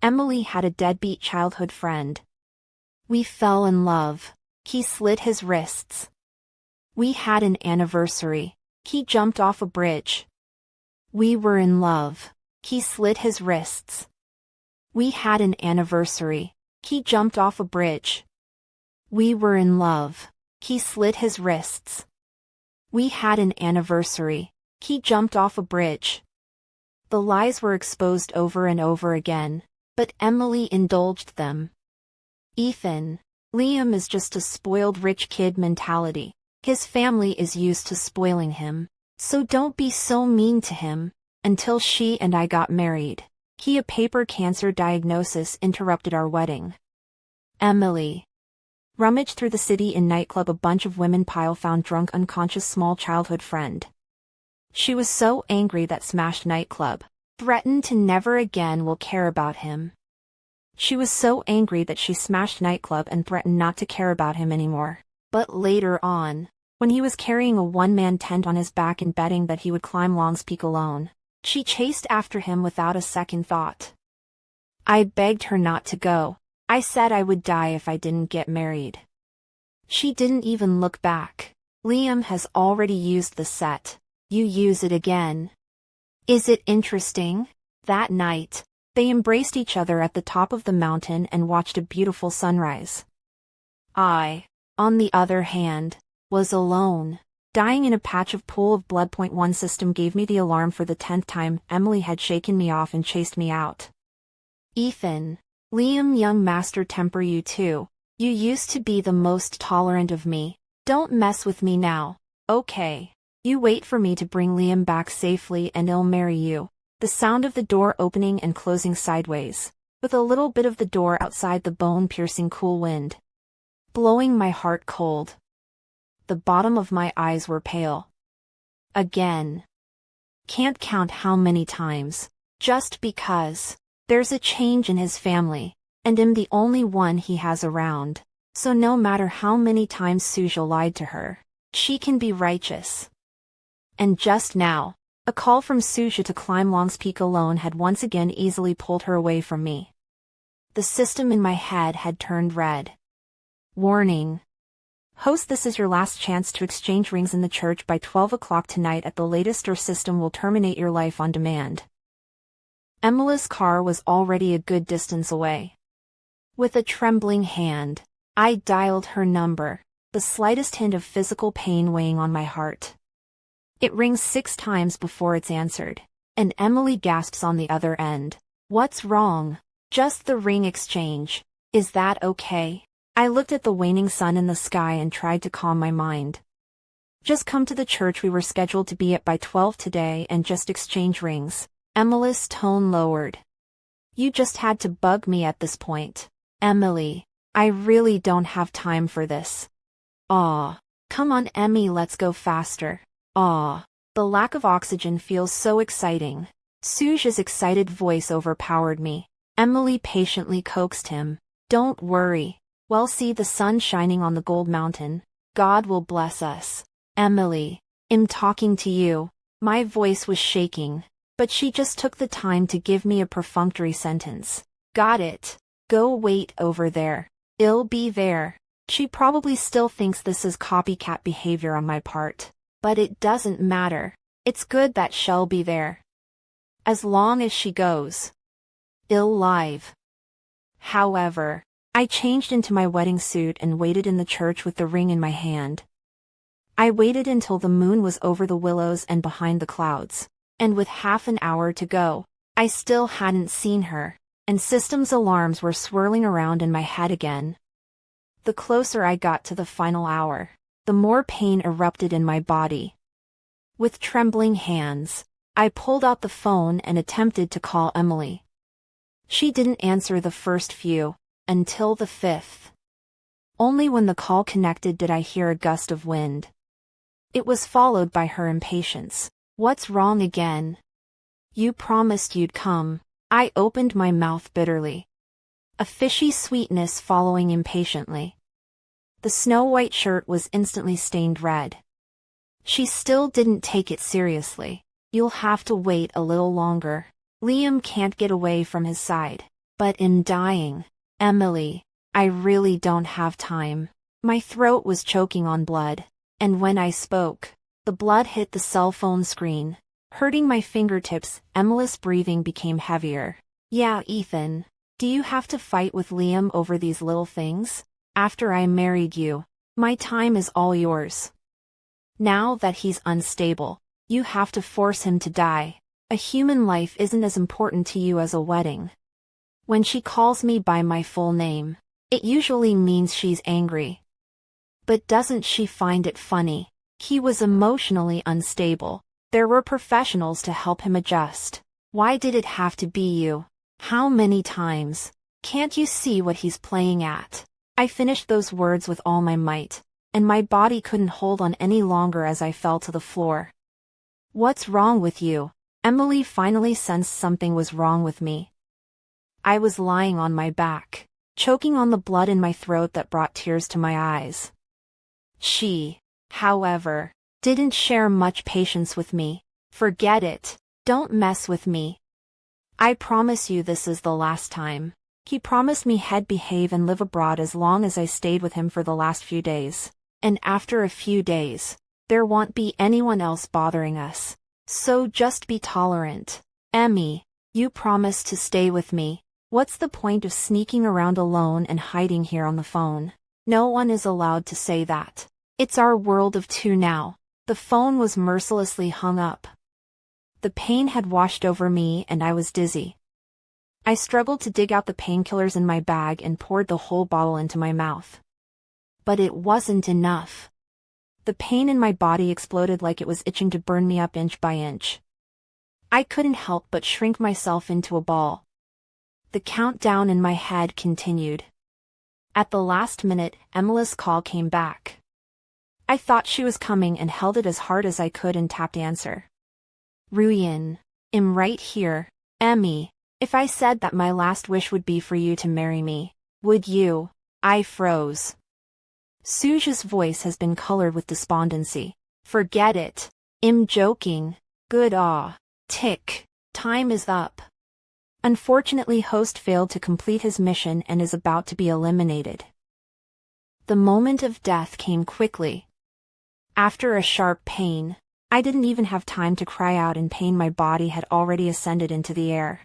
Emily had a deadbeat childhood friend. We fell in love. He slit his wrists. We had an anniversary. He jumped off a bridge. We were in love. He slit his wrists. We had an anniversary. He jumped off a bridge. We were in love. He slit his wrists. We had an anniversary. He jumped off a bridge. The lies were exposed over and over again, but Emily indulged them. Ethan. Liam is just a spoiled rich kid mentality. His family is used to spoiling him. So don't be so mean to him. Until she and I got married. A paper cancer diagnosis interrupted our wedding. Emily. Rummaged through the city in nightclub. A bunch of women pile found drunk unconscious small childhood friend. She was so angry that smashed nightclub. Threatened to never again will care about him. She was so angry that she smashed nightclub and threatened not to care about him anymore. But later on, when he was carrying a one-man tent on his back and betting that he would climb Long's Peak alone, she chased after him without a second thought. I begged her not to go. I said I would die if I didn't get married. She didn't even look back. Liam has already used the set. You use it again. Is it interesting? That night, they embraced each other at the top of the mountain and watched a beautiful sunrise. I, on the other hand, was alone. Dying in a patch of pool of blood. .1 system gave me the alarm for the 10th time. Emily had shaken me off and chased me out. Ethan. Liam, young master temper. You too. You used to be the most tolerant of me. Don't mess with me now. Okay. You wait for me to bring Liam back safely and I'll marry you. The sound of the door opening and closing sideways, with a little bit of the door outside, the bone-piercing cool wind blowing my heart cold. The bottom of my eyes were pale. Again. Can't count how many times. Just because. There's a change in his family, and I'm the only one he has around. So no matter how many times Suja lied to her, she can be righteous. And just now, a call from Suja to climb Long's Peak alone had once again easily pulled her away from me. The system in my head had turned red. Warning. Host, this is your last chance to exchange rings in the church by 12 o'clock tonight at the latest, or system will terminate your life on demand. Emily's car was already a good distance away. With a trembling hand, I dialed her number, the slightest hint of physical pain weighing on my heart. It rings 6 times before it's answered, and Emily gasps on the other end. What's wrong? Just the ring exchange. Is that okay? I looked at the waning sun in the sky and tried to calm my mind. Just come to the church we were scheduled to be at by 12 today and just exchange rings. Emily's tone lowered. You just had to bug me at this point. Emily, I really don't have time for this. Aw. Come on, Emmy, let's go faster. Aw. The lack of oxygen feels so exciting. Suja's excited voice overpowered me. Emily patiently coaxed him. Don't worry. We'll see the sun shining on the gold mountain. God will bless us. Emily, I'm talking to you. My voice was shaking, but she just took the time to give me a perfunctory sentence. Got it. Go wait over there. I'll be there. She probably still thinks this is copycat behavior on my part, but it doesn't matter. It's good that she'll be there. As long as she goes. I'll live. However, I changed into my wedding suit and waited in the church with the ring in my hand. I waited until the moon was over the willows and behind the clouds, and with half an hour to go, I still hadn't seen her, and systems alarms were swirling around in my head again. The closer I got to the final hour, the more pain erupted in my body. With trembling hands, I pulled out the phone and attempted to call Emily. She didn't answer the first few, until the 5th. Only when the call connected did I hear a gust of wind. It was followed by her impatience. What's wrong again? You promised you'd come. I opened my mouth bitterly. A fishy sweetness following impatiently. The snow-white shirt was instantly stained red. She still didn't take it seriously. You'll have to wait a little longer. Liam can't get away from his side. But in dying, Emily, I really don't have time. My throat was choking on blood, and when I spoke, the blood hit the cell phone screen, hurting my fingertips. Emily's breathing became heavier. Yeah, Ethan, do you have to fight with Liam over these little things? After I married you, my time is all yours. Now that he's unstable, you have to force him to die. A human life isn't as important to you as a wedding. When she calls me by my full name, it usually means she's angry. But doesn't she find it funny? He was emotionally unstable. There were professionals to help him adjust. Why did it have to be you? How many times? Can't you see what he's playing at? I finished those words with all my might, and my body couldn't hold on any longer as I fell to the floor. What's wrong with you? Emily finally sensed something was wrong with me. I was lying on my back, choking on the blood in my throat that brought tears to my eyes. She, however, didn't share much patience with me. Forget it. Don't mess with me. I promise you this is the last time. He promised me he'd behave and live abroad as long as I stayed with him for the last few days. And after a few days, there won't be anyone else bothering us. So just be tolerant. Emmy, you promised to stay with me. What's the point of sneaking around alone and hiding here on the phone? No one is allowed to say that. It's our world of two now. The phone was mercilessly hung up. The pain had washed over me and I was dizzy. I struggled to dig out the painkillers in my bag and poured the whole bottle into my mouth. But it wasn't enough. The pain in my body exploded like it was itching to burn me up inch by inch. I couldn't help but shrink myself into a ball. The countdown in my head continued. At the last minute, Emily's call came back. I thought she was coming and held it as hard as I could and tapped answer. Ruyin, I'm right here. Emmy, if I said that my last wish would be for you to marry me, would you? I froze. Suja's voice has been colored with despondency. Forget it. I'm joking. Good tick. Time is up. Unfortunately, host failed to complete his mission and is about to be eliminated. The moment of death came quickly. After a sharp pain, I didn't even have time to cry out in pain. My body had already ascended into the air.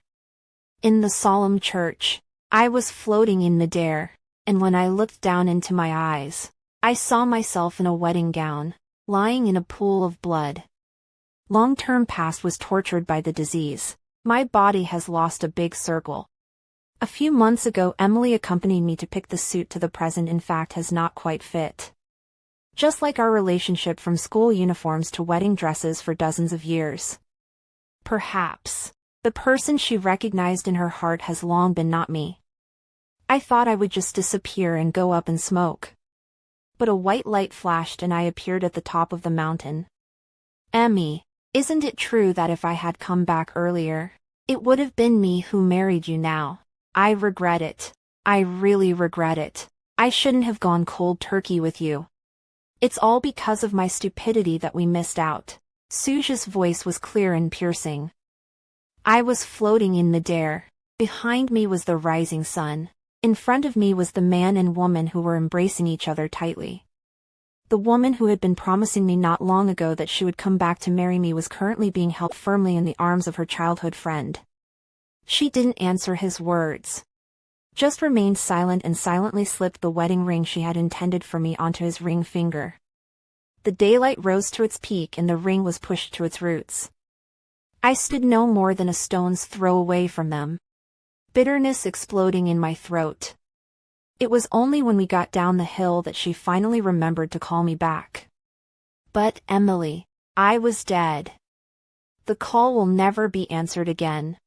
In the solemn church, I was floating in midair, and when I looked down into my eyes, I saw myself in a wedding gown, lying in a pool of blood. Long-term past was tortured by the disease. My body has lost a big circle. A few months ago, Emily accompanied me to pick the suit to the present. In fact, has not quite fit. Just like our relationship, from school uniforms to wedding dresses for dozens of years. Perhaps the person she recognized in her heart has long been not me. I thought I would just disappear and go up in smoke. But a white light flashed and I appeared at the top of the mountain. Emmy, isn't it true that if I had come back earlier, it would have been me who married you now? I regret it. I really regret it. I shouldn't have gone cold turkey with you. It's all because of my stupidity that we missed out. Suja's voice was clear and piercing. I was floating in midair. Behind me was the rising sun. In front of me was the man and woman who were embracing each other tightly. The woman who had been promising me not long ago that she would come back to marry me was currently being held firmly in the arms of her childhood friend. She didn't answer his words. Just remained silent and silently slipped the wedding ring she had intended for me onto his ring finger. The daylight rose to its peak and the ring was pushed to its roots. I stood no more than a stone's throw away from them. Bitterness exploding in my throat. It was only when we got down the hill that she finally remembered to call me back. But Emily, I was dead. The call will never be answered again.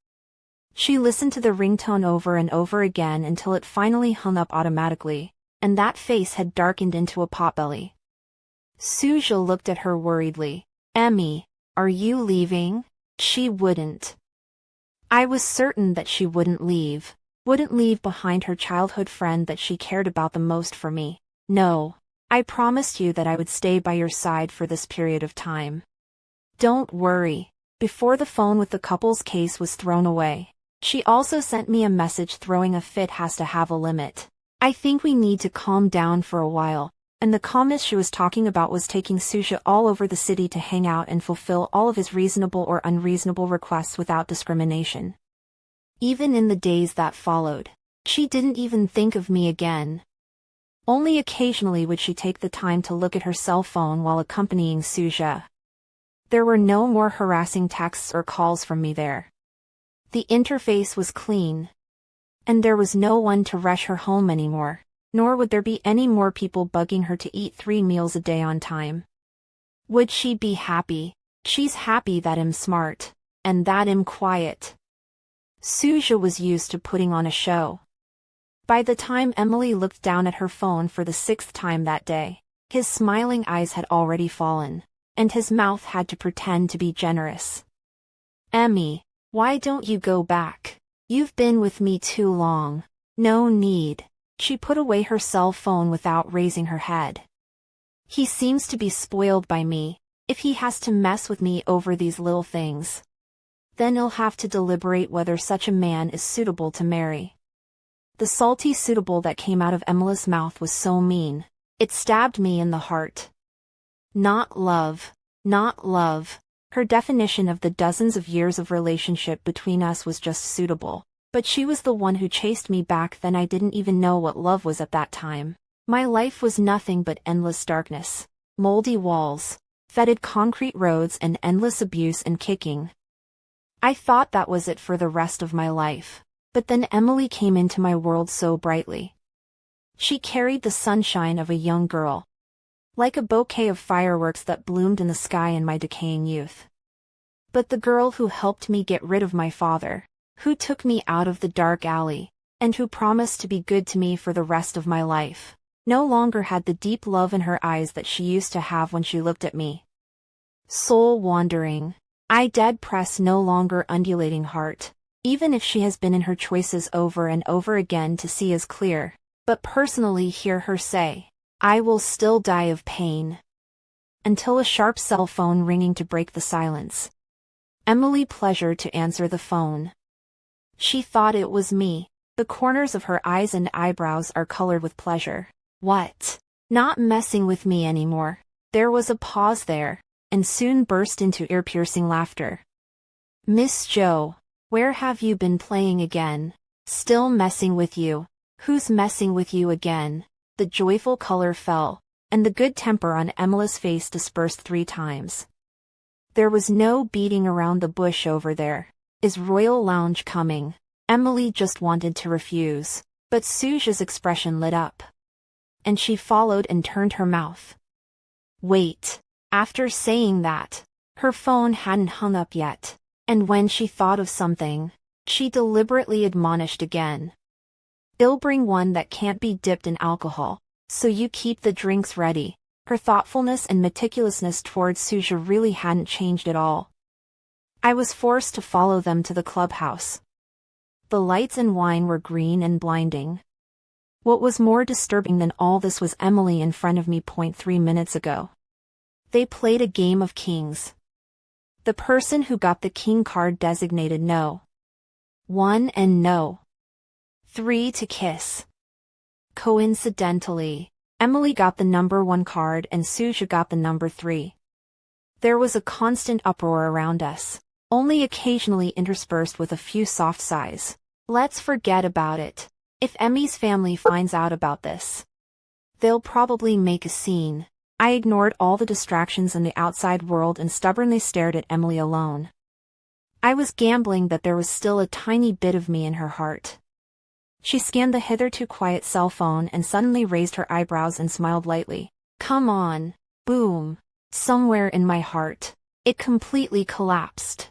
She listened to the ringtone over and over again until it finally hung up automatically, and that face had darkened into a potbelly. Suja looked at her worriedly. Emmy, are you leaving? She wouldn't. I was certain that she wouldn't leave. Wouldn't leave behind her childhood friend that she cared about the most for me. No, I promised you that I would stay by your side for this period of time. Don't worry. Before the phone with the couple's case was thrown away, She also sent me a message throwing a fit has to have a limit. I think we need to calm down for a while. And the calmness she was talking about was taking Susha all over the city to hang out and fulfill all of his reasonable or unreasonable requests without discrimination. Even in the days that followed, she didn't even think of me again. Only occasionally would she take the time to look at her cell phone while accompanying Susha. There were no more harassing texts or calls from me there. The interface was clean. And there was no one to rush her home anymore. Nor would there be any more people bugging her to eat 3 meals a day on time. Would she be happy? She's happy that I'm smart, and that I'm quiet. Susha was used to putting on a show. By the time Emily looked down at her phone for the 6th time that day, his smiling eyes had already fallen, and his mouth had to pretend to be generous. Emmy, why don't you go back? You've been with me too long. No need. She put away her cell phone without raising her head. He seems to be spoiled by me. If he has to mess with me over these little things, then he'll have to deliberate whether such a man is suitable to marry. The salty suitable that came out of Emily's mouth was so mean. It stabbed me in the heart. Not love. Not love. Her definition of the dozens of years of relationship between us was just suitable. But she was the one who chased me back then. I didn't even know what love was at that time. My life was nothing but endless darkness, moldy walls, fetid concrete roads and endless abuse and kicking. I thought that was it for the rest of my life. But then Emily came into my world so brightly. She carried the sunshine of a young girl, like a bouquet of fireworks that bloomed in the sky in my decaying youth. But the girl who helped me get rid of my father, who took me out of the dark alley, and who promised to be good to me for the rest of my life, no longer had the deep love in her eyes that she used to have when she looked at me. Soul wandering. I dead press no longer undulating heart, even if she has been in her choices over and over again to see as clear, but personally hear her say, I will still die of pain. Until a sharp cell phone ringing to break the silence. Emily pleasured to answer the phone. She thought it was me. The corners of her eyes and eyebrows are colored with pleasure. What? Not messing with me anymore. There was a pause there, and soon burst into ear-piercing laughter. Miss Joe, where have you been playing again? Still messing with you. Who's messing with you again? The joyful color fell, and the good temper on Emily's face dispersed 3 times. There was no beating around the bush over there. Is Royal Lounge coming? Emily just wanted to refuse, but Susha's expression lit up. And she followed and turned her mouth. Wait. After saying that, her phone hadn't hung up yet, and when she thought of something, she deliberately admonished again. I'll bring one that can't be dipped in alcohol, so you keep the drinks ready. Her thoughtfulness and meticulousness towards Susha really hadn't changed at all. I was forced to follow them to the clubhouse. The lights and wine were green and blinding. What was more disturbing than all this was Emily in front of me 3 minutes ago. They played a game of kings. The person who got the king card designated no. 1 and no. 3 to kiss. Coincidentally, Emily got the number 1 card and Susha got the number 3. There was a constant uproar around us, only occasionally interspersed with a few soft sighs. Let's forget about it. If Emmy's family finds out about this, they'll probably make a scene. I ignored all the distractions in the outside world and stubbornly stared at Emily alone. I was gambling that there was still a tiny bit of me in her heart. She scanned the hitherto quiet cell phone and suddenly raised her eyebrows and smiled lightly. Come on. Boom. Somewhere in my heart, it completely collapsed.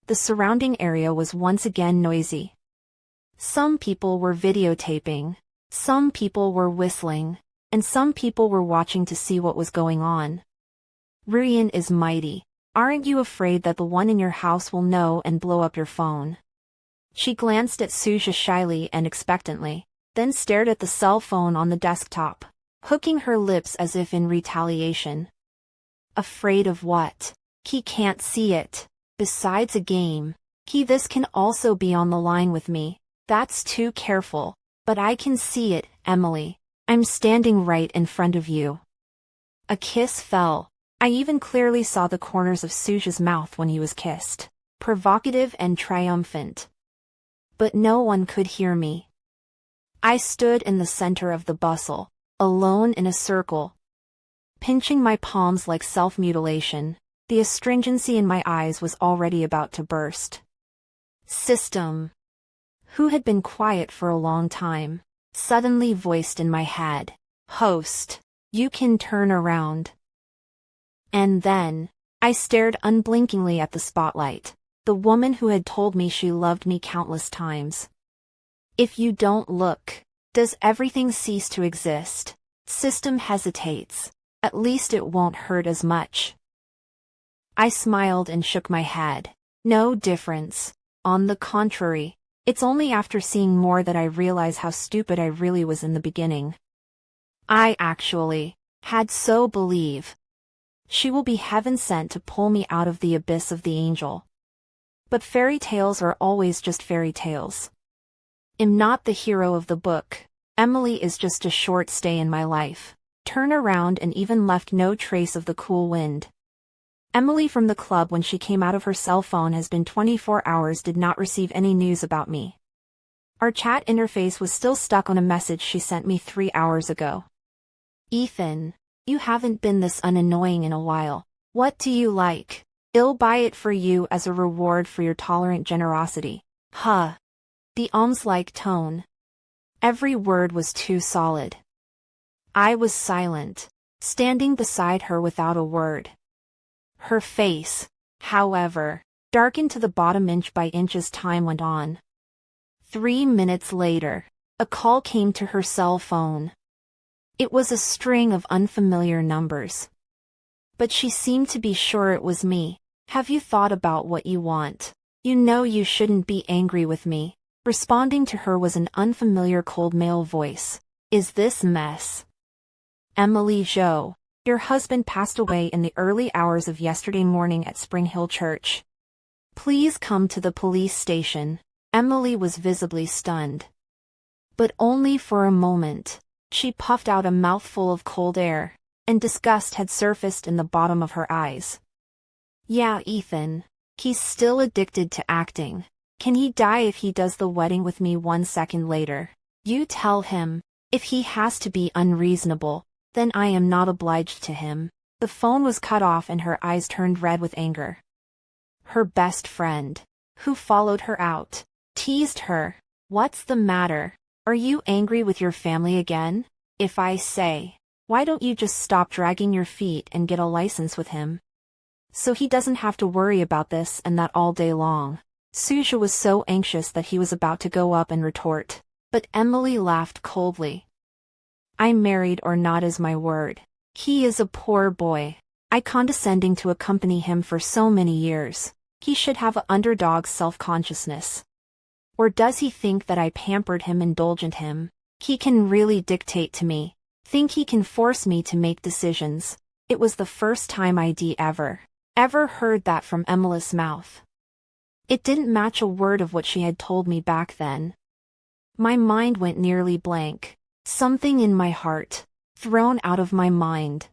The surrounding area was once again noisy. Some people were videotaping, some people were whistling, and some people were watching to see what was going on. Ryan is mighty. Aren't you afraid that the one in your house will know and blow up your phone? She glanced at Susha shyly and expectantly, then stared at the cell phone on the desktop, hooking her lips as if in retaliation. Afraid of what? He can't see it. Besides a game. This can also be on the line with me. That's too careful. But I can see it, Emily. I'm standing right in front of you. A kiss fell. I even clearly saw the corners of Suja's mouth when he was kissed. Provocative and triumphant. But no one could hear me. I stood in the center of the bustle, alone in a circle, pinching my palms like self-mutilation. The astringency in my eyes was already about to burst. System, who had been quiet for a long time, suddenly voiced in my head, "Host, you can turn around." And then, I stared unblinkingly at the spotlight, the woman who had told me she loved me countless times. If you don't look, does everything cease to exist? System hesitates. At least it won't hurt as much. I smiled and shook my head. No difference. On the contrary, it's only after seeing more that I realize how stupid I really was in the beginning. I actually had so believe. She will be heaven sent to pull me out of the abyss of the angel. But fairy tales are always just fairy tales. I'm not the hero of the book. Emily is just a short stay in my life. Turn around and even left no trace of the cool wind. Emily from the club when she came out of her cell phone has been 24 hours did not receive any news about me. Our chat interface was still stuck on a message she sent me 3 hours ago. Ethan, you haven't been this unannoying in a while. What do you like? I'll buy it for you as a reward for your tolerant generosity. Huh. The alms-like tone. Every word was too solid. I was silent, standing beside her without a word. Her face, however, darkened to the bottom inch by inch as time went on. 3 minutes later, a call came to her cell phone. It was a string of unfamiliar numbers. But she seemed to be sure it was me. Have you thought about what you want? You know you shouldn't be angry with me. Responding to her was an unfamiliar cold male voice. Is this mess? Emily Jo, your husband passed away in the early hours of yesterday morning at Spring Hill Church. Please come to the police station. Emily was visibly stunned. But only for a moment. She puffed out a mouthful of cold air, and disgust had surfaced in the bottom of her eyes. Yeah, Ethan. He's still addicted to acting. Can he die if he does the wedding with me 1 second later? You tell him. If he has to be unreasonable, then I am not obliged to him. The phone was cut off and her eyes turned red with anger. Her best friend, who followed her out, teased her. What's the matter? Are you angry with your family again? If I say, why don't you just stop dragging your feet and get a license with him? So he doesn't have to worry about this and that all day long. Suja was so anxious that he was about to go up and retort. But Emily laughed coldly. I'm married or not is my word. He is a poor boy. I condescending to accompany him for so many years. He should have a underdog self-consciousness. Or does he think that I pampered him, indulgent him? He can really dictate to me. Think he can force me to make decisions. It was the first time I'd ever heard that from Emily's mouth. It didn't match a word of what she had told me back then. My mind went nearly blank. Something in my heart, thrown out of my mind.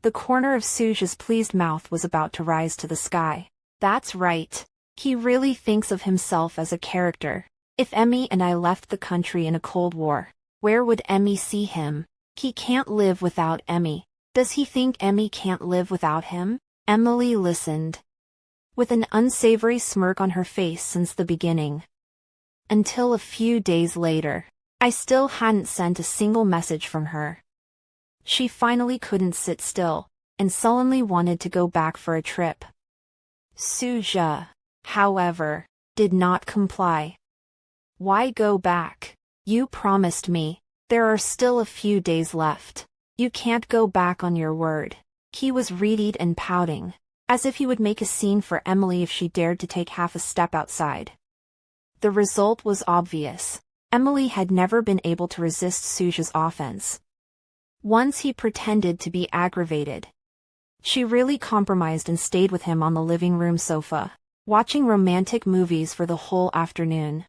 The corner of Suja's pleased mouth was about to rise to the sky. That's right. He really thinks of himself as a character. If Emmy and I left the country in a Cold War, where would Emmy see him? He can't live without Emmy. Does he think Emmy can't live without him? Emily listened, with an unsavory smirk on her face since the beginning. Until a few days later, I still hadn't sent a single message from her. She finally couldn't sit still, and sullenly wanted to go back for a trip. Suja, however, did not comply. Why go back? You promised me. There are still a few days left. You can't go back on your word. He was reedied and pouting, as if he would make a scene for Emily if she dared to take half a step outside. The result was obvious. Emily had never been able to resist Suja's offense. Once he pretended to be aggravated. She really compromised and stayed with him on the living room sofa. watching romantic movies for the whole afternoon.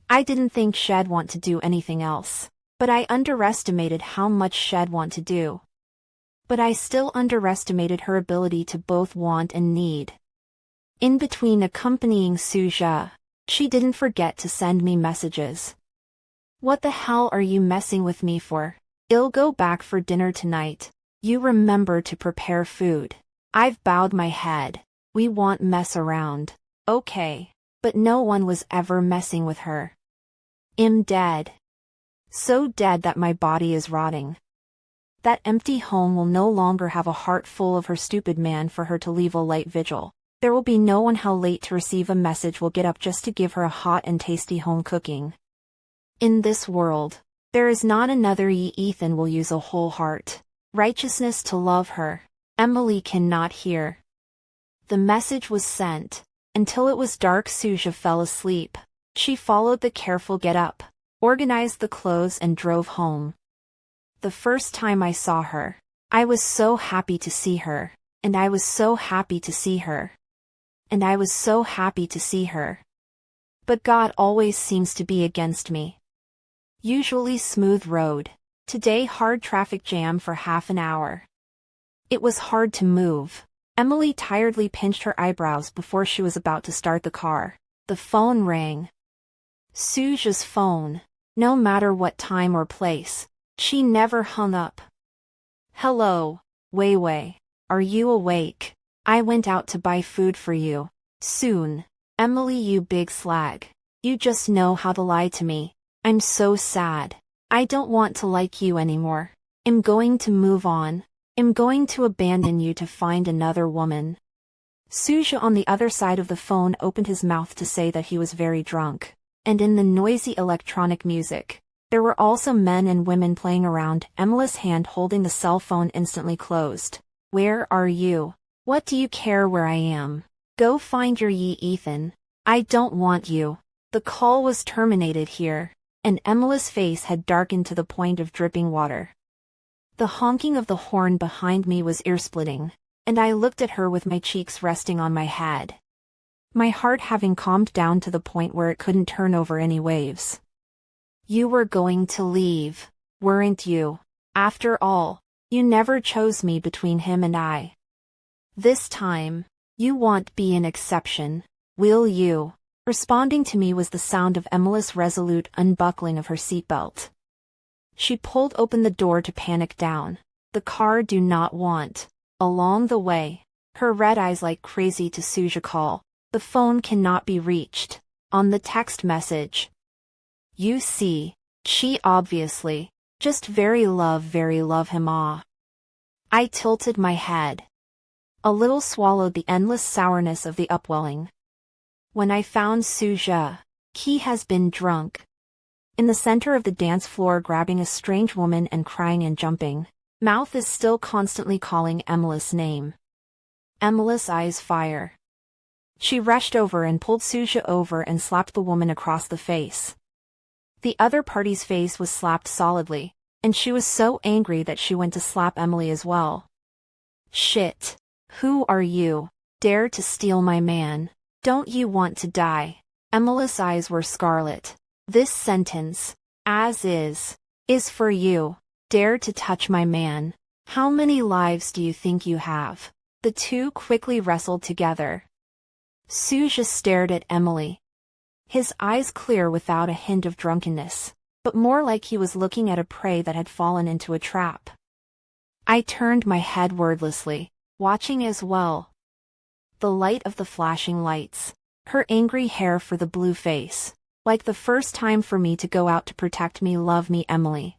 I didn't think she'd want to do anything else, but I underestimated how much she'd want to do. But I still underestimated her ability to both want and need. In between accompanying Suja, she didn't forget to send me messages. What the hell are you messing with me for? I'll go back for dinner tonight. You remember to prepare food. I've bowed my head. We won't mess around. Okay. But no one was ever messing with her. I'm dead. So dead that my body is rotting. That empty home will no longer have a heart full of her stupid man for her to leave a light vigil. There will be no one how late to receive a message will get up just to give her a hot and tasty home cooking. In this world, there is not another Ethan will use a whole heart, righteousness to love her. Emily cannot hear. The message was sent. Until it was dark, Suja fell asleep. She followed the careful get-up, organized the clothes and drove home. The first time I saw her, I was so happy to see her, and I was so happy to see her. And I was so happy to see her. But God always seems to be against me. Usually smooth road. Today hard traffic jam for half an hour. It was hard to move. Emily tiredly pinched her eyebrows before she was about to start the car. The phone rang. Suja's phone. No matter what time or place, she never hung up. Hello, Wei Wei. Are you awake? I went out to buy food for you. Soon. Emily, you big slag. You just know how to lie to me. I'm so sad. I don't want to like you anymore. I'm going to move on. I'm going to abandon you to find another woman. Suja on the other side of the phone opened his mouth to say that he was very drunk. And in the noisy electronic music, there were also men and women playing around. Emily's hand holding the cell phone instantly closed. Where are you? What do you care where I am? Go find your Ethan. I don't want you. The call was terminated here, and Emily's face had darkened to the point of dripping water. The honking of the horn behind me was ear-splitting, and I looked at her with my cheeks resting on my head. My heart having calmed down to the point where it couldn't turn over any waves. You were going to leave, weren't you? After all, you never chose me between him and I. This time, you won't be an exception, will you? Responding to me was the sound of Emily's resolute unbuckling of her seatbelt. She pulled open the door to panic down. The car do not want. Along the way, her red eyes like crazy to Suja call. The phone cannot be reached. On the text message. You see, she obviously, just very love him ah. I tilted my head. A little swallowed the endless sourness of the upwelling. When I found Suja, he has been drunk. In the center of the dance floor grabbing a strange woman and crying and jumping. Mouth is still constantly calling Emily's name. Emily's eyes fire. She rushed over and pulled Suja over and slapped the woman across the face. The other party's face was slapped solidly, and she was so angry that she went to slap Emily as well. Shit. Who are you? Dare to steal my man? Don't you want to die? Emily's eyes were scarlet. This sentence, as is for you. Dare to touch my man. How many lives do you think you have? The two quickly wrestled together. Suja stared at Emily. His eyes clear without a hint of drunkenness, but more like he was looking at a prey that had fallen into a trap. I turned my head wordlessly, watching as well. The light of the flashing lights, her angry hair for the blue face, like the first time for me to go out to protect me, love me, Emily.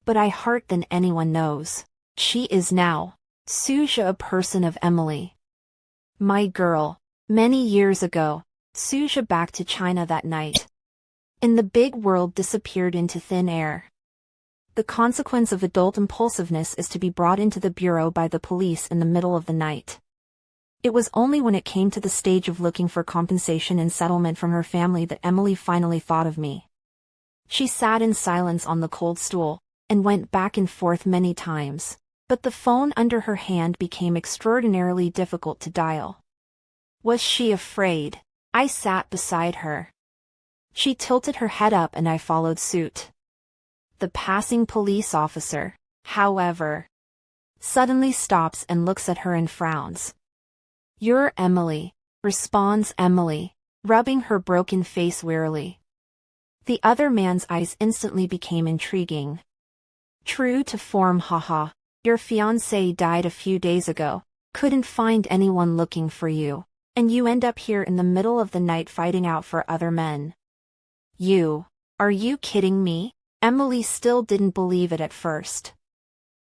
But I heart than anyone knows. She is now, Suja, a person of Emily. My girl. Many years ago, Suja back to China that night. In the big world disappeared into thin air. The consequence of adult impulsiveness is to be brought into the bureau by the police in the middle of the night. It was only when it came to the stage of looking for compensation and settlement from her family that Emily finally thought of me. She sat in silence on the cold stool, and went back and forth many times, but the phone under her hand became extraordinarily difficult to dial. Was she afraid? I sat beside her. She tilted her head up and I followed suit. The passing police officer, however, suddenly stops and looks at her and frowns. "You're Emily," responds Emily, rubbing her broken face wearily. The other man's eyes instantly became intriguing. "True to form, haha. Your fiancé died a few days ago. Couldn't find anyone looking for you. And you end up here in the middle of the night fighting out for other men." Are you kidding me? Emily still didn't believe it at first.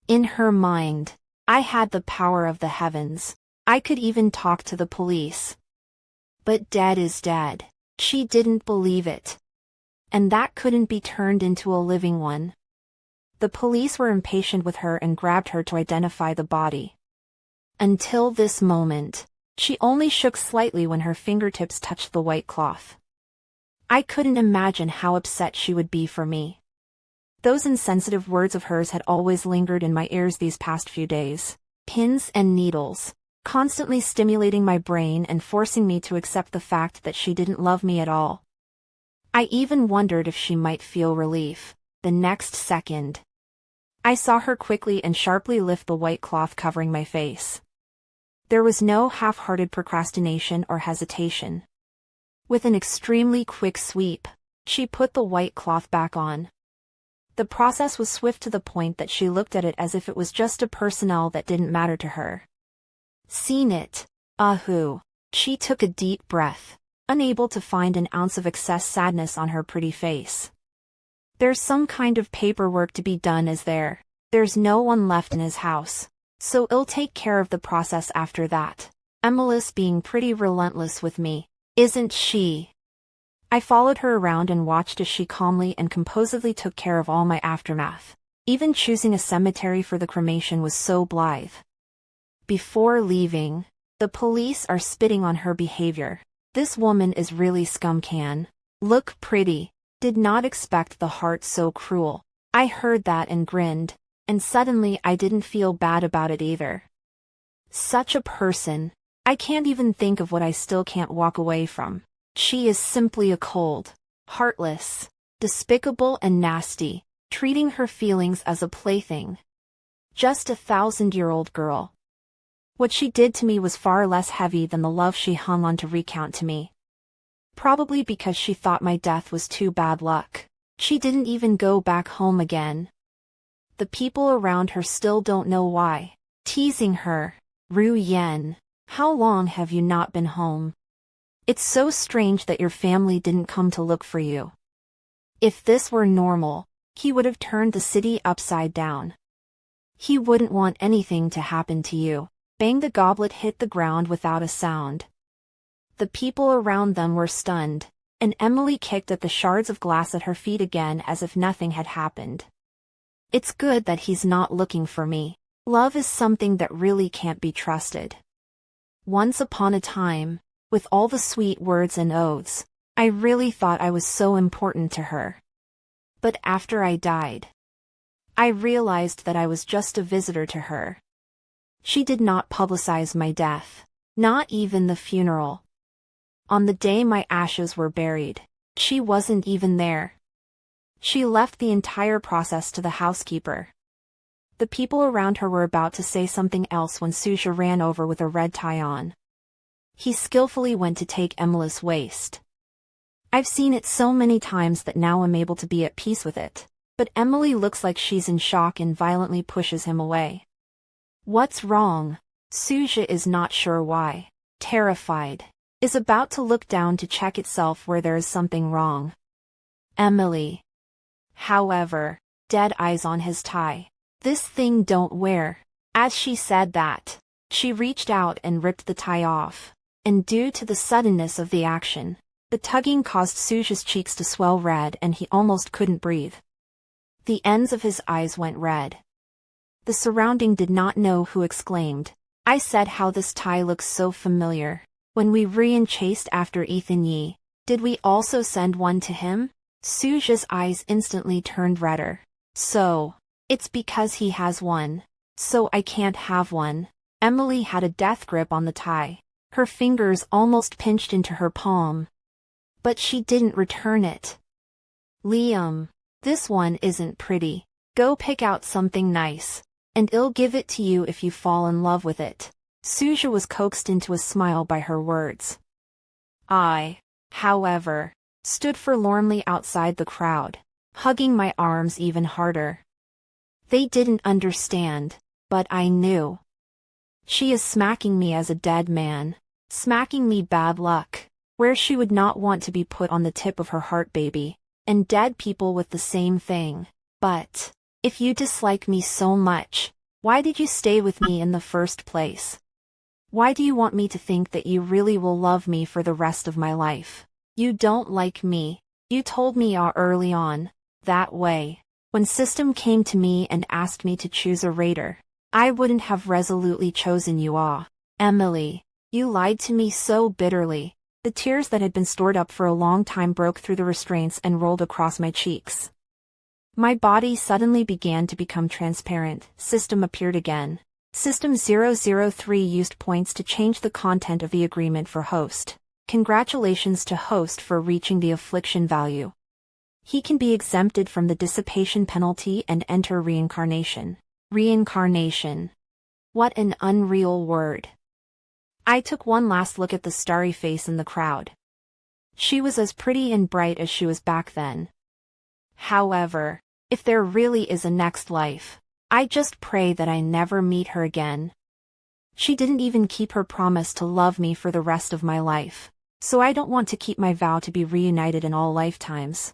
In her mind, I had the power of the heavens. I could even talk to the police. But dead is dead. She didn't believe it. And that couldn't be turned into a living one. The police were impatient with her and grabbed her to identify the body. Until this moment, she only shook slightly when her fingertips touched the white cloth. I couldn't imagine how upset she would be for me. Those insensitive words of hers had always lingered in my ears these past few days. Pins and needles, constantly stimulating my brain and forcing me to accept the fact that she didn't love me at all. I even wondered if she might feel relief. The next second, I saw her quickly and sharply lift the white cloth covering my face. There was no half-hearted procrastination or hesitation. With an extremely quick sweep, she put the white cloth back on. The process was swift to the point that she looked at it as if it was just a personnel that didn't matter to her. Seen it. Ahoo. She took a deep breath, unable to find an ounce of excess sadness on her pretty face. There's some kind of paperwork to be done, is there? There's no one left in his house, so I'll take care of the process after that. Emily's being pretty relentless with me, isn't she? I followed her around and watched as she calmly and composedly took care of all my aftermath. Even choosing a cemetery for the cremation was so blithe. Before leaving, the police are spitting on her behavior. This woman is really scum. Can look pretty. Did not expect the heart so cruel. I heard that and grinned, and suddenly I didn't feel bad about it either. Such a person. I can't even think of what I still can't walk away from. She is simply a cold, heartless, despicable and nasty, treating her feelings as a plaything. Just a 1,000-year-old girl. What she did to me was far less heavy than the love she hung on to recount to me. Probably because she thought my death was too bad luck. She didn't even go back home again. The people around her still don't know why. Teasing her. Ru Yen, how long have you not been home? It's so strange that your family didn't come to look for you. If this were normal, he would have turned the city upside down. He wouldn't want anything to happen to you. Bang! The goblet hit the ground without a sound. The people around them were stunned, and Emily kicked at the shards of glass at her feet again as if nothing had happened. It's good that he's not looking for me. Love is something that really can't be trusted. Once upon a time, with all the sweet words and oaths, I really thought I was so important to her. But after I died, I realized that I was just a visitor to her. She did not publicize my death, not even the funeral. On the day my ashes were buried, she wasn't even there. She left the entire process to the housekeeper. The people around her were about to say something else when Suja ran over with a red tie on. He skillfully went to take Emily's waist. I've seen it so many times that now I'm able to be at peace with it, but Emily looks like she's in shock and violently pushes him away. What's wrong? Suja is not sure why. Terrified, is about to look down to check itself where there is something wrong. Emily, however, dead eyes on his tie. This thing don't wear. As she said that, she reached out and ripped the tie off. And due to the suddenness of the action, the tugging caused Suja's cheeks to swell red and he almost couldn't breathe. The ends of his eyes went red. The surrounding did not know who exclaimed. I said how this tie looks so familiar. When we ran chased after Ethan Yi, did we also send one to him? Suja's eyes instantly turned redder. So, it's because he has one. So I can't have one. Emily had a death grip on the tie. Her fingers almost pinched into her palm. But she didn't return it. Liam, this one isn't pretty. Go pick out something nice, and I'll give it to you if you fall in love with it. Suja was coaxed into a smile by her words. I, however, stood forlornly outside the crowd, hugging my arms even harder. They didn't understand, but I knew. She is smacking me as a dead man, smacking me bad luck, where she would not want to be put on the tip of her heart, baby, and dead people with the same thing. But, if you dislike me so much, why did you stay with me in the first place? Why do you want me to think that you really will love me for the rest of my life? You don't like me. You told me early on, that way. When System came to me and asked me to choose a raider, I wouldn't have resolutely chosen you. Emily, you lied to me so bitterly. The tears that had been stored up for a long time broke through the restraints and rolled across my cheeks. My body suddenly began to become transparent. System appeared again. System 003 used points to change the content of the agreement for host. Congratulations to host for reaching the affliction value. He can be exempted from the dissipation penalty and enter reincarnation. Reincarnation. What an unreal word. I took one last look at the starry face in the crowd. She was as pretty and bright as she was back then. However, if there really is a next life, I just pray that I never meet her again. She didn't even keep her promise to love me for the rest of my life, so I don't want to keep my vow to be reunited in all lifetimes.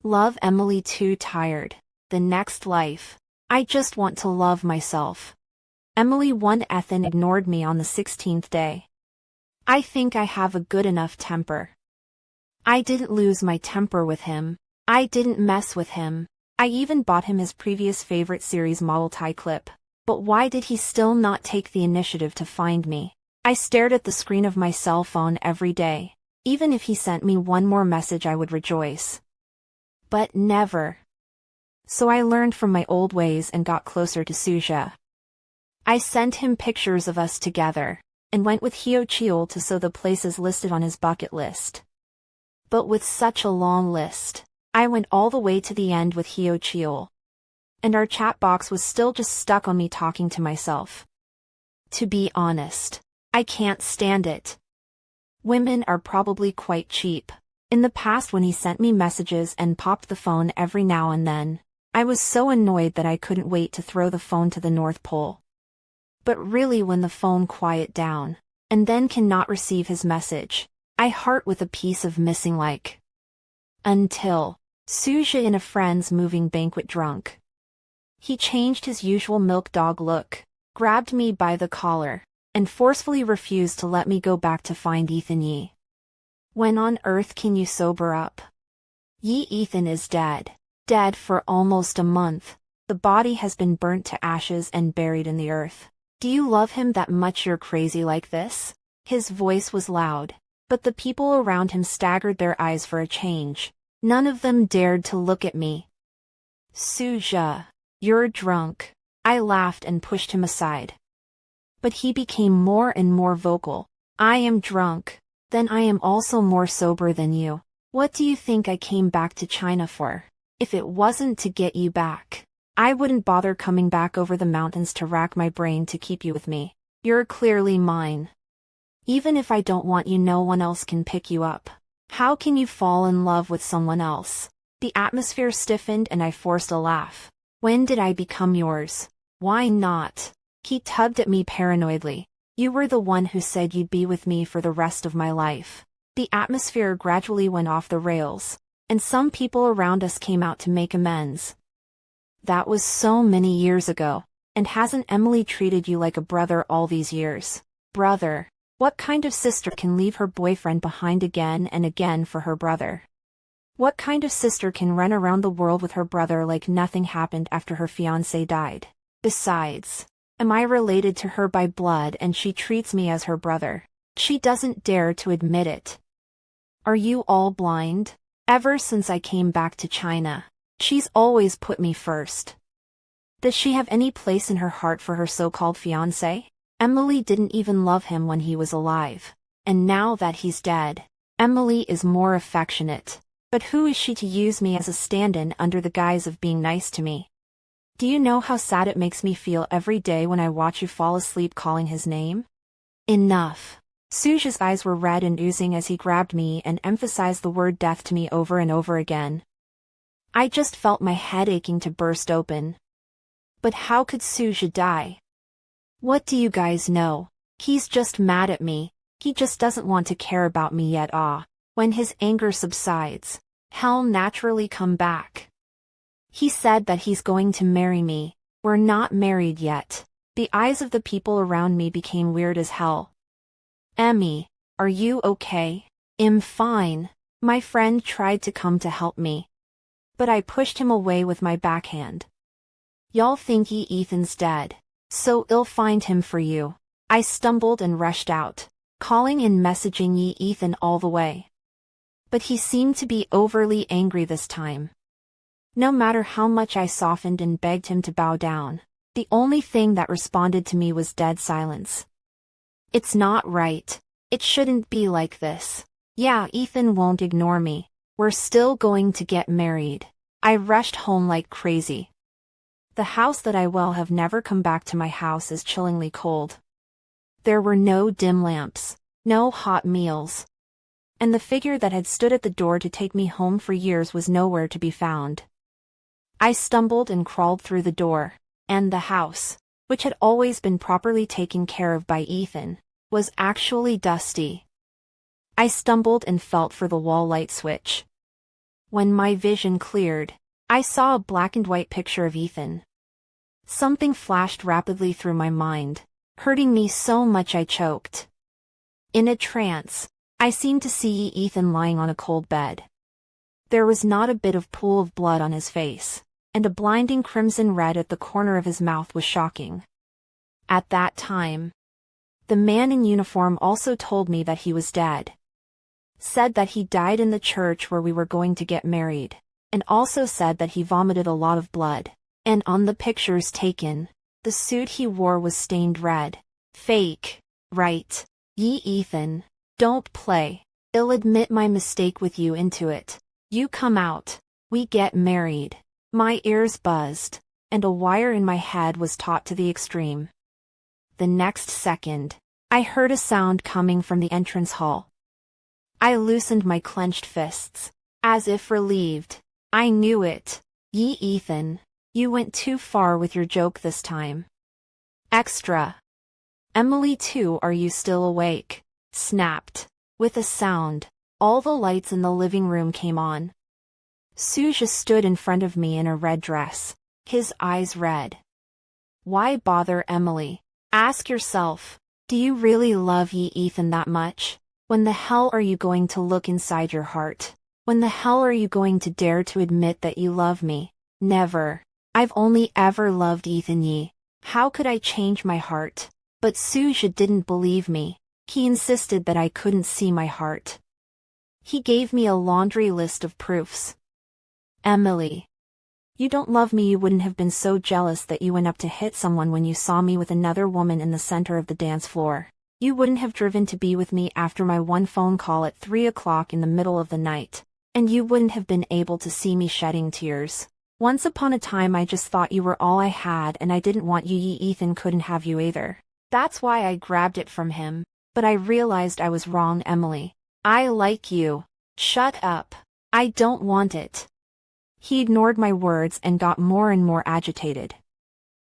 Love Emily too tired. The next life. I just want to love myself. Emily 1 Ethan ignored me on the 16th day. I think I have a good enough temper. I didn't lose my temper with him. I didn't mess with him. I even bought him his previous favorite series multi clip. But why did he still not take the initiative to find me? I stared at the screen of my cell phone every day. Even if he sent me one more message I would rejoice. But never. So I learned from my old ways and got closer to Suja. I sent him pictures of us together, and went with Hyo-cheol to so the places listed on his bucket list. But with such a long list, I went all the way to the end with Hyo-cheol. And our chat box was still just stuck on me talking to myself. To be honest, I can't stand it. Women are probably quite cheap. In the past when he sent me messages and popped the phone every now and then, I was so annoyed that I couldn't wait to throw the phone to the North Pole. But really when the phone quiet down, and then cannot receive his message, I heart with a piece of missing like. Until Suja in a friend's moving banquet drunk. He changed his usual milk dog look, grabbed me by the collar, and forcefully refused to let me go back to find Ethan Yi. When on earth can you sober up? Ethan is dead. Dead for almost a month. The body has been burnt to ashes and buried in the earth. Do you love him that much you're crazy like this? His voice was loud, but the people around him staggered their eyes for a change. None of them dared to look at me. Suja, you're drunk. I laughed and pushed him aside. But he became more and more vocal. I am drunk. Then I am also more sober than you. What do you think I came back to China for? If it wasn't to get you back, I wouldn't bother coming back over the mountains to rack my brain to keep you with me. You're clearly mine. Even if I don't want you, no one else can pick you up. How can you fall in love with someone else? The atmosphere stiffened and I forced a laugh. When did I become yours? Why not? He tugged at me paranoidly. You were the one who said you'd be with me for the rest of my life. The atmosphere gradually went off the rails, and some people around us came out to make amends. That was so many years ago, and hasn't Emily treated you like a brother all these years? Brother? What kind of sister can leave her boyfriend behind again and again for her brother? What kind of sister can run around the world with her brother like nothing happened after her fiancé died? Besides, am I related to her by blood and she treats me as her brother? She doesn't dare to admit it. Are you all blind? Ever since I came back to China, she's always put me first. Does she have any place in her heart for her so-called fiancé? Emily didn't even love him when he was alive. And now that he's dead, Emily is more affectionate. But who is she to use me as a stand-in under the guise of being nice to me? Do you know how sad it makes me feel every day when I watch you fall asleep calling his name? Enough. Suja's eyes were red and oozing as he grabbed me and emphasized the word death to me over and over again. I just felt my head aching to burst open. But how could Suja die? What do you guys know? He's just mad at me. He just doesn't want to care about me yet. When his anger subsides, he'll naturally come back. He said that he's going to marry me. We're not married yet. The eyes of the people around me became weird as hell. Emmy, are you okay? I'm fine. My friend tried to come to help me, but I pushed him away with my backhand. Y'all think Ethan's dead, so I'll find him for you. I stumbled and rushed out, calling and messaging Ethan all the way. But he seemed to be overly angry this time. No matter how much I softened and begged him to bow down, the only thing that responded to me was dead silence. It's not right. It shouldn't be like this. Yeah, Ethan won't ignore me. We're still going to get married. I rushed home like crazy. The house that I will have never come back to. My house is chillingly cold. There were no dim lamps, no hot meals. And the figure that had stood at the door to take me home for years was nowhere to be found. I stumbled and crawled through the door, and the house, which had always been properly taken care of by Ethan, was actually dusty. I stumbled and felt for the wall light switch. When my vision cleared, I saw a black and white picture of Ethan. Something flashed rapidly through my mind, hurting me so much I choked. In a trance, I seemed to see Ethan lying on a cold bed. There was not a bit of pool of blood on his face, and a blinding crimson red at the corner of his mouth was shocking. At that time, the man in uniform also told me that he was dead. Said that he died in the church where we were going to get married, and also said that he vomited a lot of blood, and on the pictures taken, the suit he wore was stained red. Fake, right? Ethan, don't play. I'll admit my mistake with you into it. You come out, we get married. My ears buzzed, and a wire in my head was taut to the extreme. The next second, I heard a sound coming from the entrance hall. I loosened my clenched fists, as if relieved. I knew it. Ethan, you went too far with your joke this time. Extra. Emily too, are you still awake? Snapped. With a sound, all the lights in the living room came on. Suja stood in front of me in a red dress, his eyes red. Why bother, Emily? Ask yourself, do you really love Ethan that much? When the hell are you going to look inside your heart? When the hell are you going to dare to admit that you love me? Never. I've only ever loved Ethan. How could I change my heart? But Suja didn't believe me. He insisted that I couldn't see my heart. He gave me a laundry list of proofs. Emily, you don't love me. You wouldn't have been so jealous that you went up to hit someone when you saw me with another woman in the center of the dance floor. You wouldn't have driven to be with me after my one phone call at 3 o'clock in the middle of the night. And you wouldn't have been able to see me shedding tears. Once upon a time I just thought you were all I had and I didn't want you. Ethan couldn't have you either. That's why I grabbed it from him. But I realized I was wrong, Emily. I like you. Shut up. I don't want it. He ignored my words and got more and more agitated.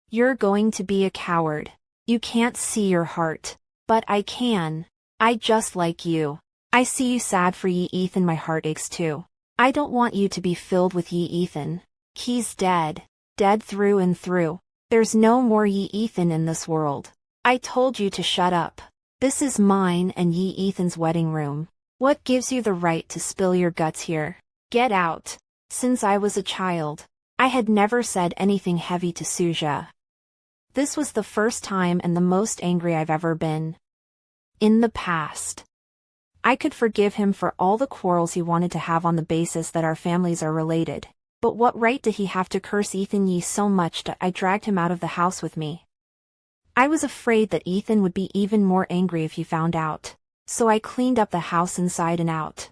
You're going to be a coward. You can't see your heart. But I can. I just like you. I see you sad for Ethan. My heart aches too. I don't want you to be filled with Ethan. He's dead. Dead through and through. There's no more Ethan in this world. I told you to shut up. This is mine and Ethan's wedding room. What gives you the right to spill your guts here? Get out. Since I was a child, I had never said anything heavy to Suja. This was the first time and the most angry I've ever been. In the past, I could forgive him for all the quarrels he wanted to have on the basis that our families are related. But what right did he have to curse Ethan so much that I dragged him out of the house with me? I was afraid that Ethan would be even more angry if he found out, so I cleaned up the house inside and out.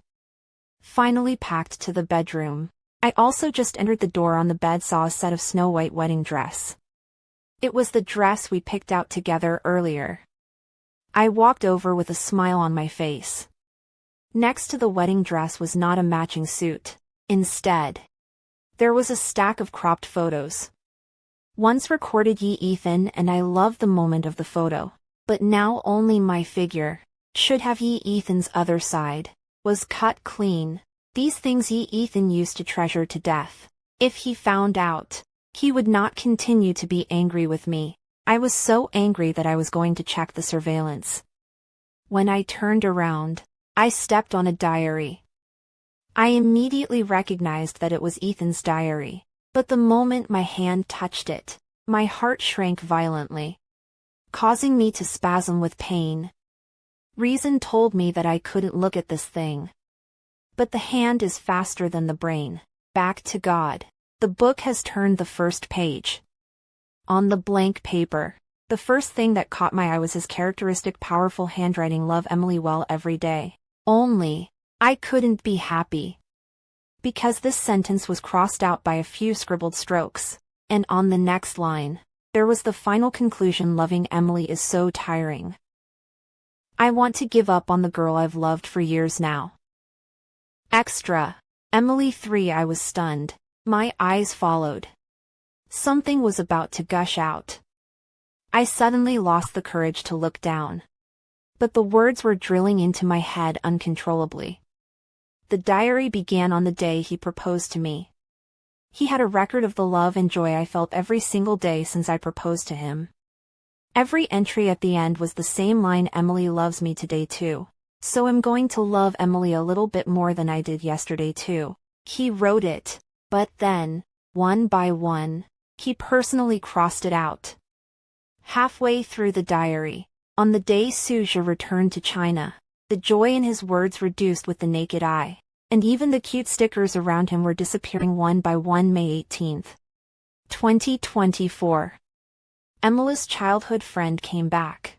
Finally packed to the bedroom. I also just entered the door. On the bed saw a set of Snow White wedding dress. It was the dress we picked out together earlier. I walked over with a smile on my face. Next to the wedding dress was not a matching suit. Instead, there was a stack of cropped photos. Once recorded ye Ethan, and I loved the moment of the photo. But now only my figure, should have ye Ethan's other side, was cut clean. These things ye Ethan used to treasure to death. If he found out, he would not continue to be angry with me. I was so angry that I was going to check the surveillance. When I turned around, I stepped on a diary. I immediately recognized that it was Ethan's diary. But the moment my hand touched it, my heart shrank violently, causing me to spasm with pain. Reason told me that I couldn't look at this thing. But the hand is faster than the brain. Back to God. The book has turned the first page. On the blank paper, the first thing that caught my eye was his characteristic powerful handwriting. Love Emily well every day. Only, I couldn't be happy, because this sentence was crossed out by a few scribbled strokes, and on the next line, there was the final conclusion. Loving Emily is so tiring. I want to give up on the girl I've loved for years now. Extra. Emily 3. I was stunned. My eyes followed. Something was about to gush out. I suddenly lost the courage to look down. But the words were drilling into my head uncontrollably. The diary began on the day he proposed to me. He had a record of the love and joy I felt every single day since I proposed to him. Every entry at the end was the same line: Emily loves me today too. So I'm going to love Emily a little bit more than I did yesterday too. He wrote it, but then, one by one, he personally crossed it out. Halfway through the diary, on the day Suja returned to China, the joy in his words reduced with the naked eye, and even the cute stickers around him were disappearing one by one. May 18th, 2024. Emily's childhood friend came back.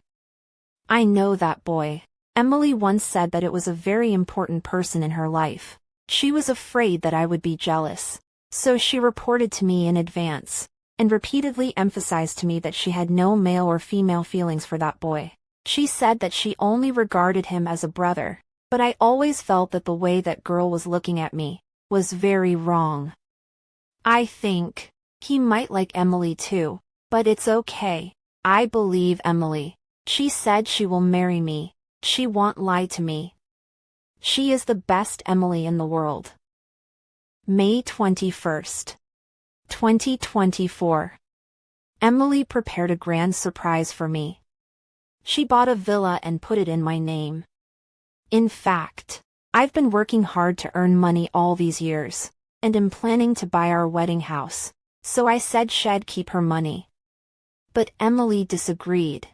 I know that boy. Emily once said that it was a very important person in her life. She was afraid that I would be jealous, so she reported to me in advance, and repeatedly emphasized to me that she had no male or female feelings for that boy. She said that she only regarded him as a brother, but I always felt that the way that girl was looking at me was very wrong. I think he might like Emily too, but it's okay. I believe Emily. She said she will marry me. She won't lie to me. She is the best Emily in the world. May 21st, 2024. Emily prepared a grand surprise for me. She bought a villa and put it in my name. In fact, I've been working hard to earn money all these years, and am planning to buy our wedding house, so I said she'd keep her money. But Emily disagreed.